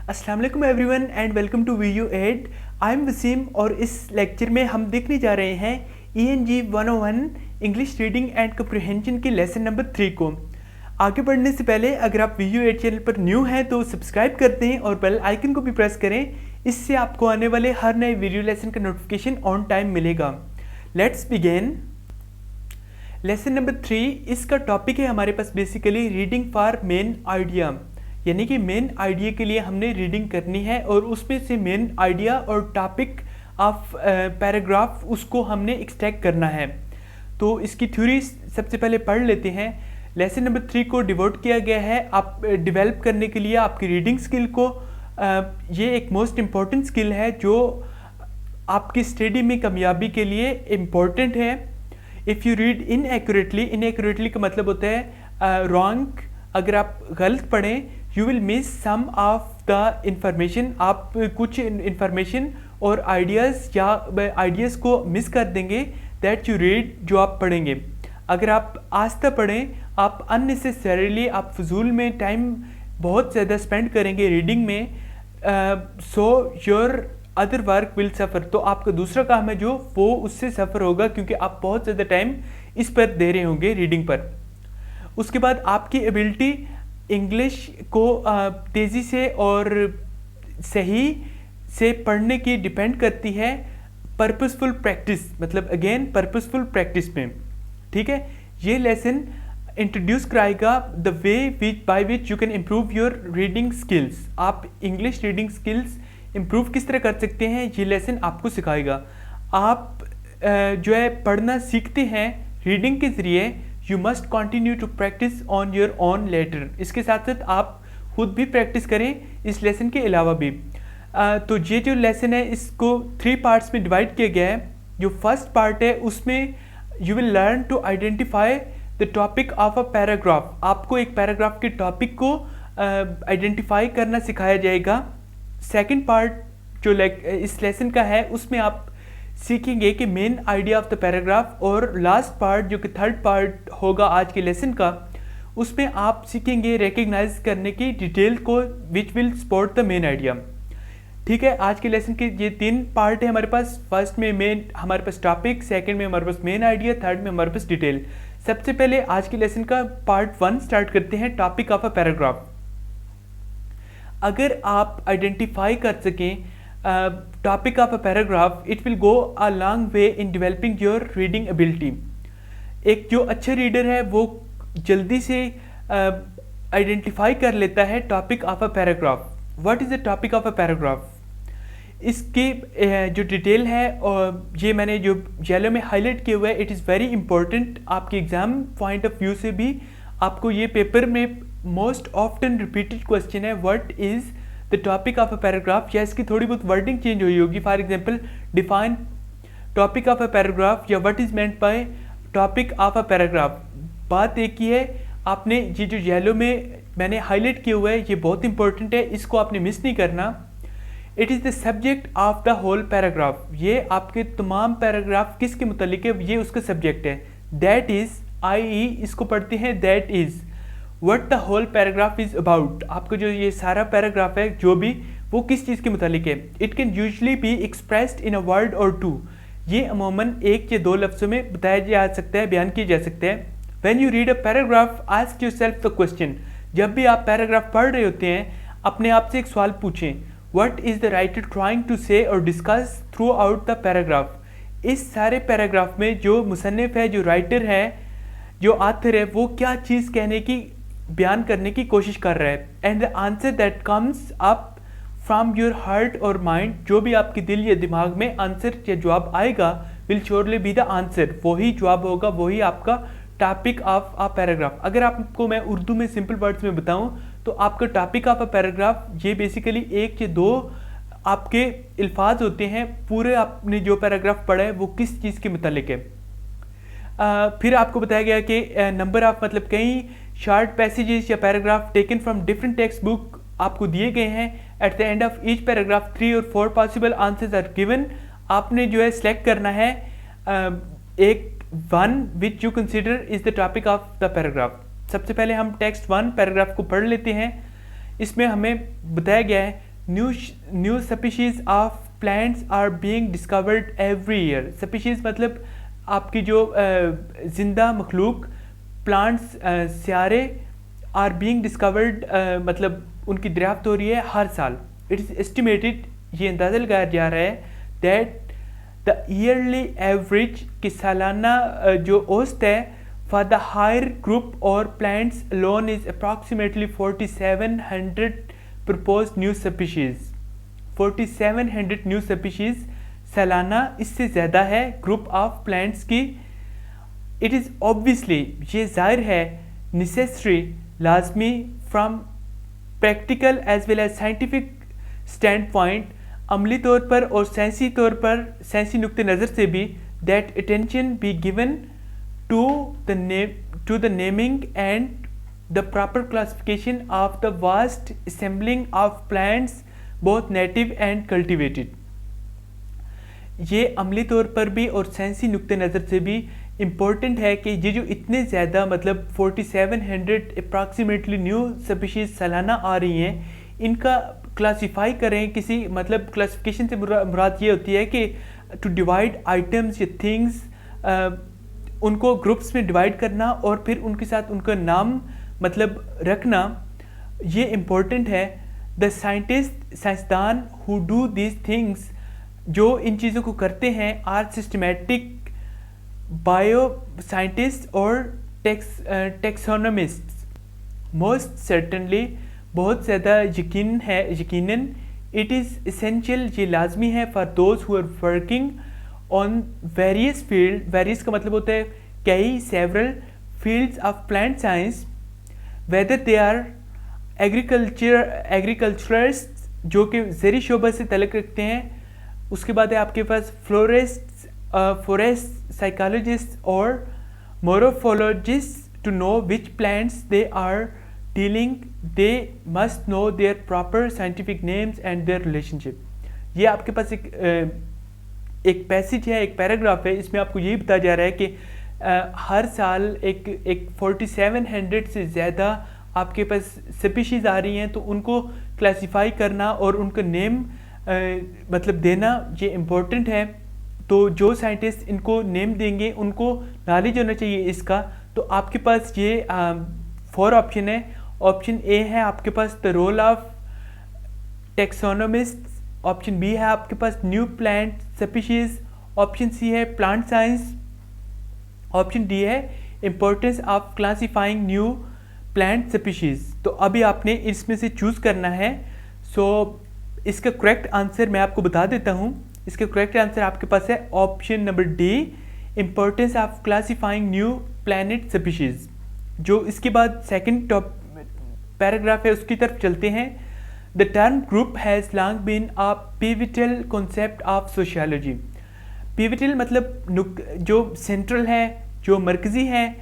अस्सलाम वालेकुम everyone and welcome to VU ed. I am Waseem और इस लेक्चर में हम देखने जा रहे हैं ENG 101 इंग्लिश रीडिंग एंड कम्प्रिहेंशन की लेसन नंबर 3 को। आगे बढ़ने से पहले अगर आप वीयू एड चैनल पर न्यू हैं तो सब्सक्राइब कर दें और बेल आइकन को भी प्रेस करें। इससे आपको आने वाले हर नए वीडियो लेसन का नोटिफिकेशन ऑन टाइम मिलेगा। Let's begin. लेसन नंबर 3, इसका टॉपिक है हमारे पास basically reading for main idea, यानी कि मेन आइडिया के लिए हमने रीडिंग करनी है और उसमें से मेन आइडिया और टॉपिक ऑफ पैराग्राफ उसको हमने एक्सट्रैक्ट करना है। तो इसकी थ्योरी सबसे पहले पढ़ लेते हैं। लेसन नंबर 3 को डिवोट किया गया है आप डेवलप करने के लिए आपकी रीडिंग स्किल को। ये एक मोस्ट इम्पॉर्टेंट स्किल है जो आपकी स्टडी में कामयाबी के लिए इम्पॉर्टेंट है। इफ़ यू रीड इनएक्यूरेटली का मतलब होता है रॉन्ग। अगर आप गलत पढ़ें you will miss some of the information, आप कुछ इंफॉर्मेशन और आइडियाज़ को मिस कर देंगे दैट यू रीड, जो आप पढ़ेंगे। अगर आप आस्था पढ़ें आप अननेसेसरीली आप फजूल में टाइम बहुत ज़्यादा स्पेंड करेंगे रीडिंग में, so your other work will suffer. तो आपका दूसरा काम है जो वो उससे सफ़र होगा क्योंकि आप बहुत ज़्यादा टाइम इस पर दे रहे होंगे रीडिंग पर। उसके बाद आपकी एबिलिटी इंग्लिश को तेज़ी से और सही से पढ़ने की डिपेंड करती है पर्पसफुल प्रैक्टिस, मतलब अगेन पर्पसफुल प्रैक्टिस में। ठीक है, ये लेसन इंट्रोड्यूस कराएगा the way by which you can improve your reading skills. आप इंग्लिश रीडिंग स्किल्स इम्प्रूव किस तरह कर सकते हैं ये लेसन आपको सिखाएगा। आप जो है पढ़ना सीखते हैं रीडिंग के ज़रिए, you must continue to practise on your own letter. इसके साथ साथ आप खुद भी प्रैक्टिस करें इस लेसन के अलावा भी। तो ये जो लेसन है इसको 3 पार्ट्स में डिवाइड किया गया है। जो फर्स्ट पार्ट है उसमें you will learn to identify the topic of a paragraph. आपको एक पैराग्राफ के टॉपिक को आइडेंटिफाई करना सिखाया जाएगा। सेकेंड पार्ट जो इस लेसन का है उसमें आप सीखेंगे कि main idea of the paragraph, और लास्ट पार्ट जो कि थर्ड पार्ट होगा आज के लेसन का, उसमें आप सीखेंगे रिकग्नाइज करने की डिटेल को which will support the main idea. ठीक है, आज के लेसन के ये 3 पार्ट है हमारे पास। फर्स्ट में मेन हमारे पास टॉपिक, सेकंड में हमारे पास मेन आइडिया, थर्ड में हमारे पास डिटेल। सबसे पहले आज के लेसन का पार्ट 1 स्टार्ट करते हैं, टॉपिक ऑफ अ पैराग्राफ। अगर आप आइडेंटिफाई कर सकें topic of a paragraph, it will go a long way in developing your reading ability. एक जो अच्छा रीडर है वो जल्दी से आइडेंटिफाई कर लेता है topic of a paragraph. What is the topic of a paragraph? इसकी जो डिटेल है और ये मैंने जो येलो में हाईलाइट किया हुआ है, इट इज़ वेरी इंपॉर्टेंट। आपके एग्ज़ाम पॉइंट ऑफ व्यू से भी आपको ये पेपर में मोस्ट ऑफ्टन रिपीटेड क्वेश्चन है, what is the topic of a paragraph. या इसकी थोड़ी बहुत वर्डिंग चेंज हुई होगी। For example define topic of a paragraph या what is meant by topic of a paragraph. बात एक ही है। आपने ये जो येलो में मैंने हाईलाइट किया हुआ है ये बहुत इंपॉर्टेंट है, इसको आपने मिस नहीं करना। It is the subject of the whole paragraph. ये आपके तमाम पैराग्राफ किसके मुतालिक है, ये उसका सब्जेक्ट है। दैट इज़ आई इसको पढ़ते हैं that is what the whole paragraph is about. आपको जो ये सारा पैराग्राफ है जो भी वो किस चीज़ के मुतालिक है। It can usually be expressed in a word और 2। ये अमूमन 1 या 2 लफ्ज़ों में बताया जा सकता है, बयान किया जा सकता है। When you read a paragraph ask yourself the question. जब भी आप पैराग्राफ पढ़ रहे होते हैं अपने आप से एक सवाल पूछें, what is the writer trying to say और discuss throughout the paragraph. इस सारे पैराग्राफ में जो मुसन्निफ है, जो राइटर है, जो आथर है, वो क्या चीज़ कहने की बयान करने की कोशिश कर रहा है। And the answer that comes up from your heart और माइंड, जो भी आपके दिल या दिमाग में आंसर या जवाब आएगा will surely be the answer. वही जवाब होगा, वही आपका टॉपिक ऑफ अ पैराग्राफ। अगर आपको मैं उर्दू में सिंपल वर्ड्स में बताऊं तो आपका टॉपिक ऑफ अ पैराग्राफ ये बेसिकली 1 या 2 आपके अल्फाज होते हैं। पूरे आपने जो पैराग्राफ पढ़ा है वो किस चीज़ के मुतालिक है। फिर आपको बताया गया कि नंबर ऑफ, मतलब कई शॉर्ट पैसेजेस या paragraph taken from different text book आपको दिए गए हैं। At the end of each paragraph 3 और 4 पॉसिबल आंसर्स आर गिवन। आपने जो है सेलेक्ट करना है एक one which you consider is the topic of the paragraph. सबसे पहले हम टेक्स्ट 1 पैराग्राफ को पढ़ लेते हैं। इसमें हमें बताया गया है new species of plants are being discovered every year. Species मतलब आपकी जो ज़िंदा मखलूक प्लांट्स सियारे आर बीइंग डिस्कवर्ड मतलब उनकी दरियाफ्त हो रही है हर साल। इट इज़ एस्टिमेटेड, ये अंदाज़ा लगाया जा रहा है दैट द ईयरली एवरेज की सालाना जो औसत है फॉर द हायर ग्रुप और plants alone is approximately 4700 proposed new species. 4700 new species सालाना, इससे ज़्यादा है ग्रुप ऑफ प्लांट्स की। इट इज़ ऑब्वियसली, ये ज़ाहिर है, नेसेसरी, लाजमी, from practical as well as scientific stand point, अमली तौर पर और साइंसी तौर पर, साइंसी नुक्ते नज़र से भी, that attention be given to the naming and the proper classification of the vast assembling of plants both native and cultivated. ये अमली तौर पर भी और साइंसी नुक्ते नज़र से भी इम्पोर्टेंट है कि ये जो इतने ज़्यादा मतलब 4700 अप्रॉक्सीमेटली न्यू स्पीशीज़ सालाना आ रही हैं, इनका क्लासिफाई करें। किसी मतलब क्लासिफिकेशन से मुराद ये होती है कि टू डिवाइड आइटम्स या थिंग्स, उनको ग्रुप्स में डिवाइड करना और फिर उनके साथ उनका नाम मतलब रखना, ये इम्पोर्टेंट है। द साइंटिस्ट, साइंसदान हु डू दीज थिंग्स, जो इन चीज़ों को करते हैं, आर सिस्टमेटिक बायो साइंटिस्ट और टेक्सोनोमिस्ट्स। मोस्ट सर्टनली, बहुत ज़्यादा यकीनन, इट इज़ एसेंशियल, ये लाजमी है, for those who are working on various field, various का मतलब होता है कई, several fields of plant science, whether they are agriculturist जो कि ज़री शोबा से तल्लुक़ रखते हैं, उसके बाद है आपके पास फॉरेस्ट साइकोलॉजिस्ट और morphologist to know which plants they are dealing, they must know their proper scientific names and their relationship. ये आपके पास एक पैसेज है, एक पैराग्राफ है, इसमें आपको यही बताया जा रहा है कि हर साल एक 4700 से ज़्यादा आपके पास स्पीशीज़ आ रही हैं, तो उनको क्लासिफाई करना और उनका नेम मतलब देना, ये इम्पोर्टेंट है। तो जो साइंटिस्ट इनको नेम देंगे उनको नॉलेज होना चाहिए इसका। तो आपके पास ये 4 ऑप्शन है। ऑप्शन ए है आपके पास the role of taxonomist, option B है आपके पास new plant species, option C है प्लांट साइंस, ऑप्शन डी है importance of classifying new plant species. तो अभी आपने इसमें से चूज़ करना है। सो इसका करेक्ट आंसर मैं आपको बता देता हूँ। इसका करेक्ट आंसर आपके पास है option number D, importance of classifying new planet species. जो इसके बाद सेकंड पैराग्राफ है उसकी तरफ चलते हैं। The term group has long been a pivotal concept of sociology. Pivotal मतलब जो सेंट्रल है, जो मरकज़ी है।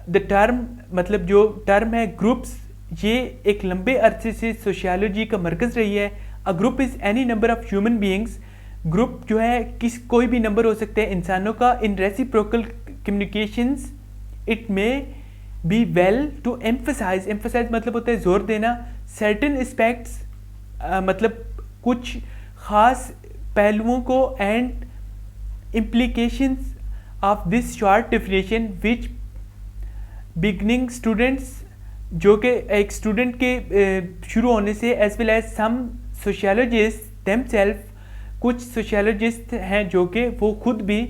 द टर्म मतलब जो टर्म है ग्रुप्स, ये एक लंबे अरसे से सोशियोलॉजी का मरकज़ रही है। A group is any number of human beings. Group जो है कोई भी नंबर हो सकते हैं इंसानों का। इन रेसिप्रोकल कम्युनिकेशंस इट में बी वेल टू एम्फसाइज मतलब होता है जोर देना, सर्टेन एस्पेक्ट्स मतलब कुछ ख़ास पहलुओं को, and implications of this short definition which beginning students, जो कि एक स्टूडेंट के शुरू होने से, एज वेल एज सम सोशियोलॉजिस्ट देमसेल्फ, कुछ सोशियोलॉजिस्ट हैं जो कि वो खुद भी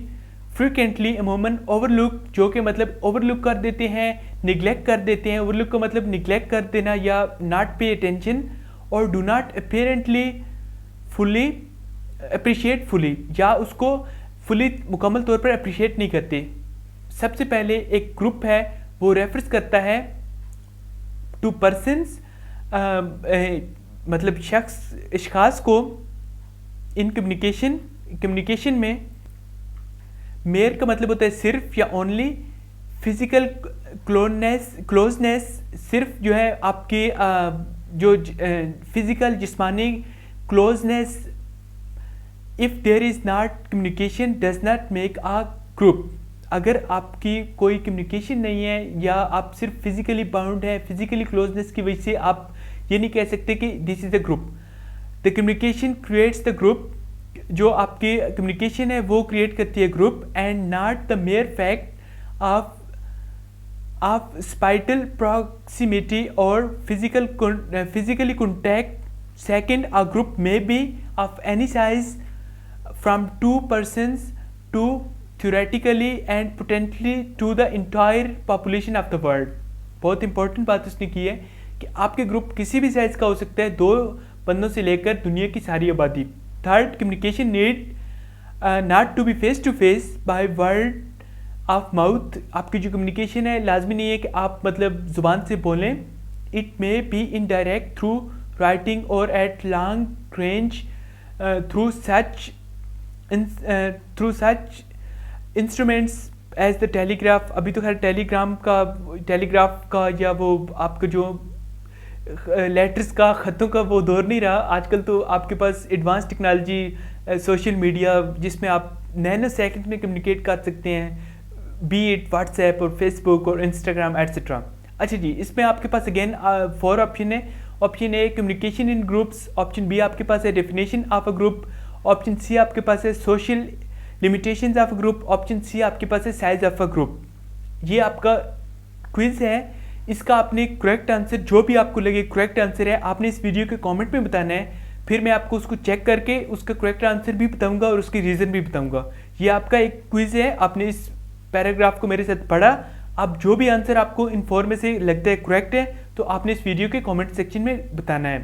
फ्रिक्वेंटली अमूमन ओवरलुक, जो कि मतलब ओवरलुक कर देते हैं, निगलेक्ट कर देते हैं। ओवरलुक का मतलब निगलेक्ट कर देना या नॉट पे अटेंशन, और do not apparently fully appreciate fully, या उसको फुली मुकम्मल तौर पर अप्रिशिएट नहीं करते। सबसे पहले एक ग्रुप है वो रेफर्स करता है टू पर्सन्स, मतलब अशख़ास को, इन कम्युनिकेशन में। मेयर का मतलब होता है सिर्फ या ओनली, फिजिकल क्लोजनेस सिर्फ जो है आपकी जो फिजिकल जिस्मानी closeness. If there is not communication does not make a group. अगर आपकी कोई कम्युनिकेशन नहीं है या आप सिर्फ फिजिकली बाउंड है, फिजिकली क्लोजनेस की वजह से आप ये नहीं कह सकते कि this is a group. The communication creates the group, जो आपकी कम्युनिकेशन है वो क्रिएट करती है group, and not the mere fact of spatial proximity और physically contact. Second, a group may be of any size from 2 persons to theoretically and potentially to the entire population of the world. बहुत important बात उसने की है कि आपके group किसी भी साइज का हो सकता है, 2 बंदों से लेकर दुनिया की सारी आबादी. Third, communication need not to be face to face by word of mouth. आपकी जो कम्युनिकेशन है लाजमी नहीं है कि आप मतलब ज़ुबान से बोलें. It may be indirect through writing और at long range through such instruments as the telegraph. अभी तो खैर टेलीग्राफ का या वो आपका जो लेटर्स का, ख़तों का वो दौर नहीं रहा. आजकल तो आपके पास एडवांस टेक्नोलॉजी, सोशल मीडिया, जिसमें आप नैनो सेकंड में कम्युनिकेट कर सकते हैं, बी इट व्हाट्सएप और फेसबुक और इंस्टाग्राम एट्सेट्रा. अच्छा जी, इसमें आपके पास अगेन 4 ऑप्शन है. Option A communication in groups, option B आपके पास है definition of a group, option C आपके पास है social limitations of a group, option C आपके पास है साइज ऑफ अ ग्रुप. ये आपका क्विज है. इसका आपने करेक्ट आंसर, जो भी आपको लगे करेक्ट आंसर है, आपने इस वीडियो के कमेंट में बताना है. फिर मैं आपको उसको चेक करके उसका करेक्ट आंसर भी बताऊंगा और उसकी रीज़न भी बताऊंगा. ये आपका एक क्विज है. आपने इस पैराग्राफ को मेरे साथ पढ़ा. अब जो भी आंसर आपको इन 4 में से लगता है करेक्ट है, तो आपने इस वीडियो के कमेंट सेक्शन में बताना है.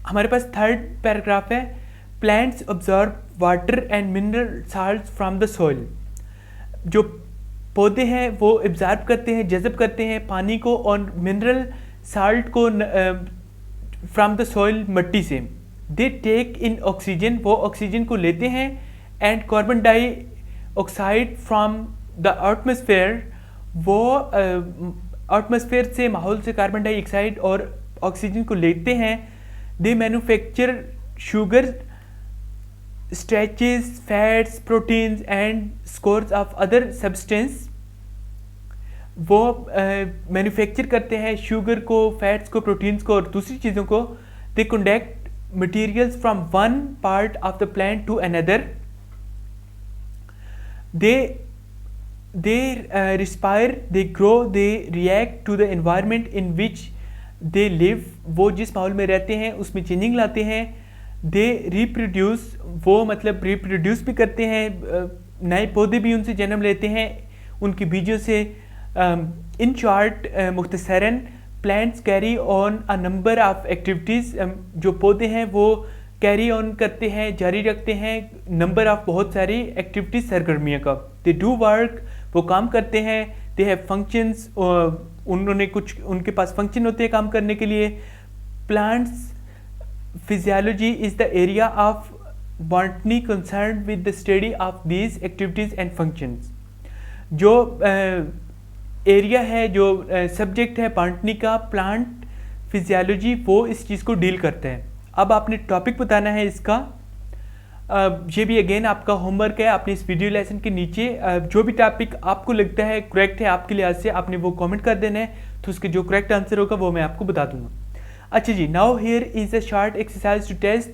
हमारे पास थर्ड पैराग्राफ है. Plants observe water and mineral salts from the soil. जो पौधे हैं वो ऑब्जर्व करते हैं, जज़ब करते हैं पानी को और मिनरल साल्ट को फ्रॉम द सॉइल, मिट्टी से. दे टेक इन ऑक्सीजन, वो ऑक्सीजन को लेते हैं, and carbon dioxide from the atmosphere, वो एटमॉस्फेयर से, माहौल से कार्बन डाइऑक्साइड और ऑक्सीजन को लेते हैं. They manufacture sugar, starches, fats, proteins and scores of other substance. वो मैन्युफैक्चर करते हैं शुगर को, फैट्स को, प्रोटीन्स को और दूसरी चीज़ों को. They conduct materials from one part of the plant to another. they respire, they grow, they react to the environment in which they live. वो जिस माहौल में रहते हैं उसमें चेंजिंग लाते हैं. they reproduce, वो मतलब रिप्रोड्यूस भी करते हैं, नए पौधे भी उनसे जन्म लेते हैं उनके बीजों से. इन शॉर्ट, मुख्तसरन, plants carry on a number of activities. जो पौधे हैं वो कैरी ऑन करते हैं, जारी रखते हैं नंबर ऑफ बहुत सारी एक्टिविटीज़, सरगर्मियों का. दे डू वर्क, वो काम करते हैं. दे हैव फंक्शंस, उन्होंने कुछ, उनके पास फंक्शन होते हैं काम करने के लिए. Plants physiology is the area of botany concern with the study of these activities and functions. जो एरिया है, जो सब्जेक्ट है बॉटनी का, प्लांट फिजियोलॉजी, वो इस चीज़ को डील करते हैं. अब आपने टॉपिक बताना है इसका. ये भी अगेन आपका होमवर्क है. आपने इस वीडियो लेसन के नीचे जो भी टॉपिक आपको लगता है करेक्ट है आपके लिहाज से, आपने वो कमेंट कर देना है, तो उसके जो करेक्ट आंसर होगा वो मैं आपको बता दूंगा. अच्छा जी, now here is a short exercise to test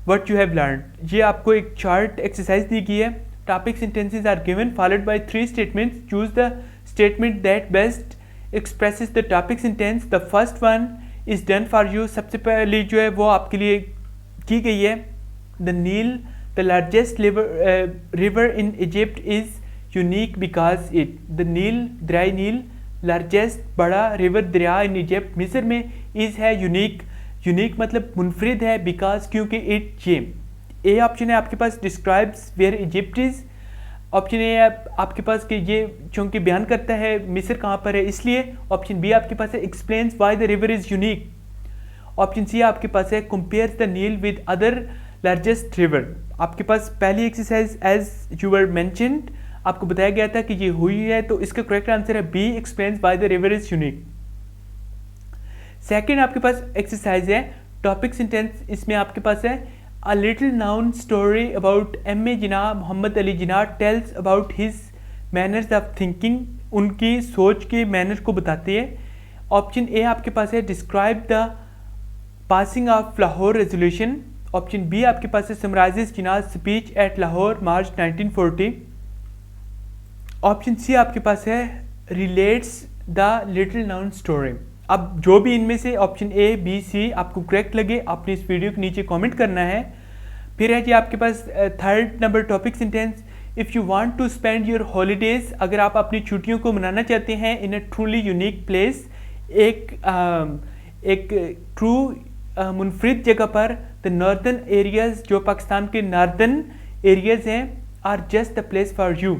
what you have learn. ये आपको एक शॉर्ट एक्सरसाइज दी गई है. Topic sentences are given followed by 3 statements. Choose the statement that best expresses the topic sentence. The first one is done for you. सबसे पहले जो है वो आपके लिए की गई है. The Nile, the largest river in Egypt, is unique because it. The Nile, दरिया नील, लार्जेस्ट, बड़ा, रिवर, दरिया इन इजिप्ट, मिस्र में, इज़ है यूनिक. यूनिक मतलब मुनफरिद है, बिकॉज क्योंकि इट. ये ए ऑप्शन है आपके पास, describes where Egypt is. Option A है आपके पास कि ये चूँकि बयान करता है मिस्र कहाँ पर है, इसलिए. ऑप्शन बी आपके पास है explains why the river is unique. Option C आपके पास है compares the Nile with other largest river. आपके पास पहली exercise as you were mentioned आपको बताया गया था कि ये हुई है, तो इसका करेक्ट आंसर है B, explains why the river is unique. Second आपके पास एक्सरसाइज है टॉपिक सेंटेंस. इसमें आपके पास है A little known story about M.A. Jinnah, Mohammad Ali Jinnah, tells about his manners of thinking. उनकी सोच के मैनर को बताती है. ऑप्शन ए आपके पास है describe the passing of Lahore resolution. Option B आपके पास है summarizes Jinnah's speech at Lahore March 1940। Option C आपके पास है relates the little known story. अब जो भी इनमें से ऑप्शन ए बी सी आपको करेक्ट लगे आपने इस वीडियो के नीचे कमेंट करना है। फिर है जी आपके पास third number topic sentence, if you want to spend your holidays, अगर आप अपनी छुट्टियों को मनाना चाहते हैं in a truly unique place, एक ट्रू मुनफरिद जगह पर, द नॉर्दर्न एरियाज, जो पाकिस्तान के नॉर्दर्न एरियाज हैं, are just the place for you,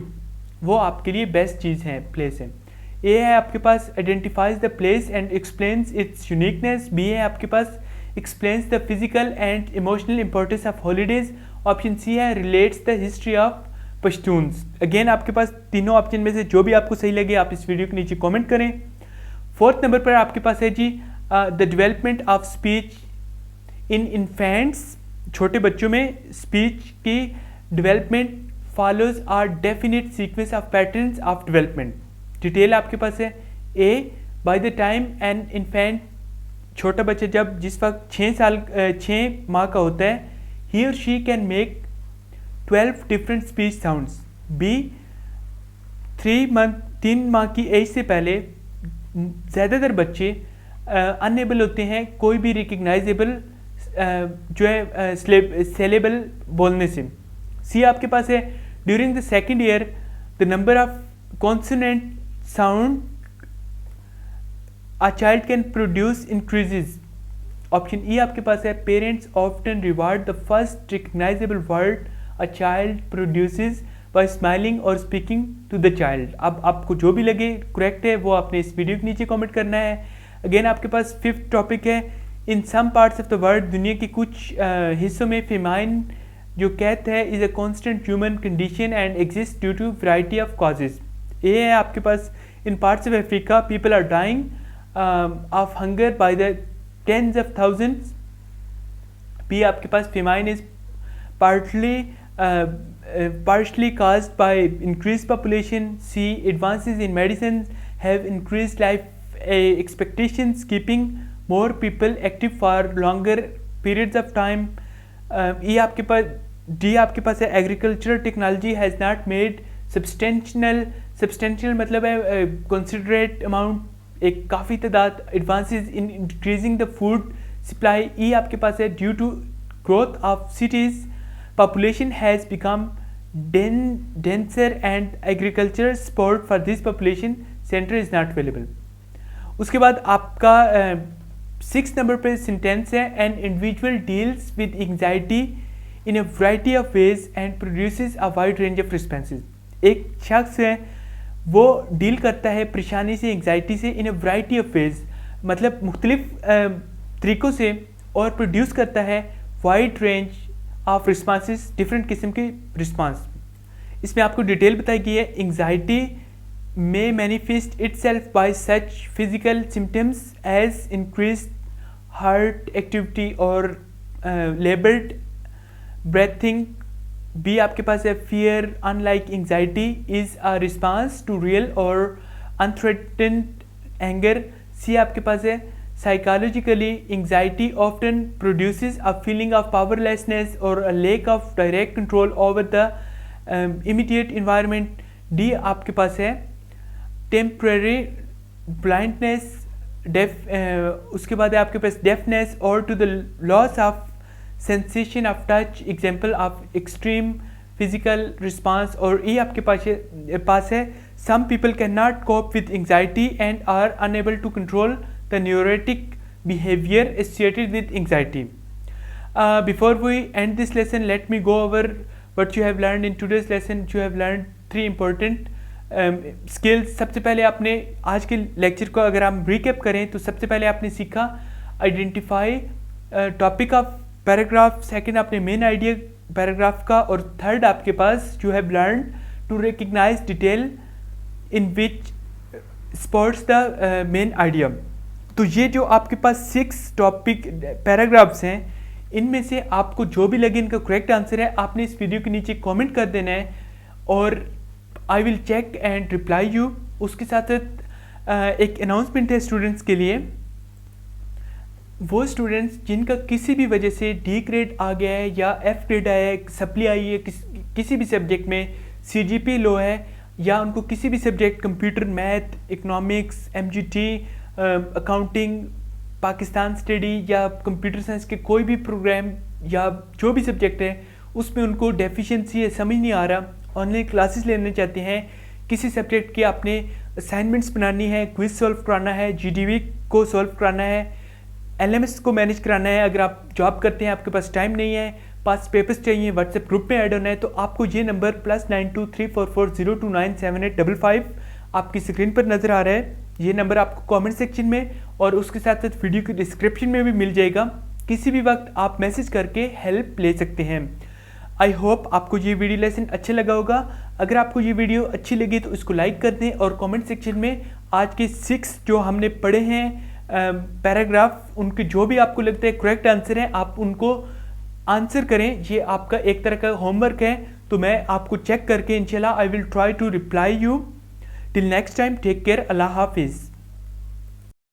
वो आपके लिए बेस्ट चीज़ है, प्लेस है। ए है आपके पास identifies the place and explains its uniqueness. B है आपके पास explains the physical and emotional importance of holidays. Option C है relates the history of Pashtuns. Again आपके पास तीनों ऑप्शन में से जो भी आपको सही लगे आप इस वीडियो के नीचे कमेंट करें। फोर्थ नंबर पर आपके पास है जी the development of speech in infants, छोटे बच्चों में स्पीच की development follows are definite sequence of patterns of development. Detail आपके पास है A by the time an infant, छोटा बच्चा जब जिस वक्त 6 माह का होता है, ही और she can make 12 different speech sounds. B 3 माह की एज से पहले ज़्यादातर बच्चे अनएबल होते हैं कोई भी रिकग्नाइजेबल जो है सेलेबल बोलने से। सी आपके पास है during the second year the number of consonant sound a child can produce increases. Option E आपके पास है parents often reward the first recognisable word a child produces bye smiling और स्पीकिंग टू द चाइल्ड। अब आपको जो भी लगे correct है वो आपने इस वीडियो के नीचे कमेंट करना है। अगेन आपके पास फिफ्थ टॉपिक है in some parts of the world, दुनिया के कुछ हिस्सों में फेमाइन जो कहते हैं is a constant human condition and exist due to variety of causes. ये है आपके पास in parts of Africa people are dying of hunger by the tens of thousands. B आपके पास famine is partially caused by increased population. C advances in medicine have increased life expectations, keeping more people active for longer periods of time. E आपके पास D आपके पास है agricultural technology has not made substantial मतलब है considerate amount, एक काफ़ी तादाद advances in increasing the food supply. E आपके पास है due to growth of cities population has become denser and agricultural support for this population center is not available. उसके बाद आपका 6 नंबर पे सेंटेंस है an individual deals with anxiety in a variety of ways and produces a wide range of responses. एक शख्स है वो deal करता है परेशानी से एंग्जाइटी से इन अ वैरायटी ऑफ वेज, मतलब मुख्तलिफ तरीक़ों से, और प्रोड्यूस करता है wide range of responses, different किस्म के रिस्पॉन्स। इसमें आपको डिटेल बताई गई है anxiety may manifest itself by such physical symptoms as increased heart activity or labored breathing. B आपके पास है fear unlike anxiety is a response to real or unthreatened anger. C आपके पास है psychologically anxiety often produces a feeling of powerlessness or a lack of direct control over the immediate environment. D आपके पास है temporary blindness, उसके बाद है आपके पास डेफनेस और to the loss of sensation of touch, example of extreme physical response. और ये आपके पास है some people can not cope with anxiety and are unable to control the neurotic behavior associated with anxiety. Before we end this lesson, let me go over what you have learned in today's lesson. You have learned 3 important skills. सबसे पहले आपने आज के lecture को अगर हम recap करें तो सबसे पहले आपने सीखा identify topic of paragraph, second आपने मेन आइडिया पैराग्राफ का, और थर्ड आपके पास you have learn to recognize detail in which spots the main idea. तो ये जो आपके पास 6 टॉपिक पैराग्राफ्स हैं, इनमें से आपको जो भी लगे इनका करेक्ट आंसर है आपने इस वीडियो के नीचे कमेंट कर देना है और I will check and reply you. उसके साथ एक अनाउंसमेंट है स्टूडेंट्स के लिए. वो स्टूडेंट्स जिनका किसी भी वजह से डी ग्रेड आ गया है या एफ ग्रेड आया है, सप्ली आई है, किसी भी सब्जेक्ट में सीजीपी लो है, या उनको किसी भी subject computer, math, economics, MGT, accounting, Pakistan study या कंप्यूटर साइंस के कोई भी प्रोग्राम या जो भी सब्जेक्ट है उसमें उनको डेफिशिएंसी है, समझ नहीं आ रहा, ऑनलाइन क्लासेस लेना चाहते हैं, किसी सब्जेक्ट के आपने असाइनमेंट्स बनानी है, क्विज सॉल्व कराना है, जीडीवी को सॉल्व कराना है, एलएमएस को मैनेज कराना है, अगर आप जॉब करते हैं आपके पास टाइम नहीं है, पास पेपर्स चाहिए, व्हाट्सएप ग्रुप में ऐड होना है, तो आपको ये नंबर +923440297855 आपकी स्क्रीन पर नज़र आ रहा है। ये नंबर आपको कमेंट सेक्शन में और उसके साथ साथ वीडियो के डिस्क्रिप्शन में भी मिल जाएगा। किसी भी वक्त आप मैसेज करके हेल्प ले सकते हैं। आई होप आपको ये वीडियो लेसन अच्छा लगा होगा। अगर आपको ये वीडियो अच्छी लगी तो इसको लाइक कर दें और कमेंट सेक्शन में आज के 6 जो हमने पढ़े हैं पैराग्राफ, उनके जो भी आपको लगता है करेक्ट आंसर है आप उनको आंसर करें। ये आपका एक तरह का होमवर्क है, तो मैं आपको चेक करके इंशाल्लाह I will try to reply you. Till next time, take care, अल्लाह हाफिज़।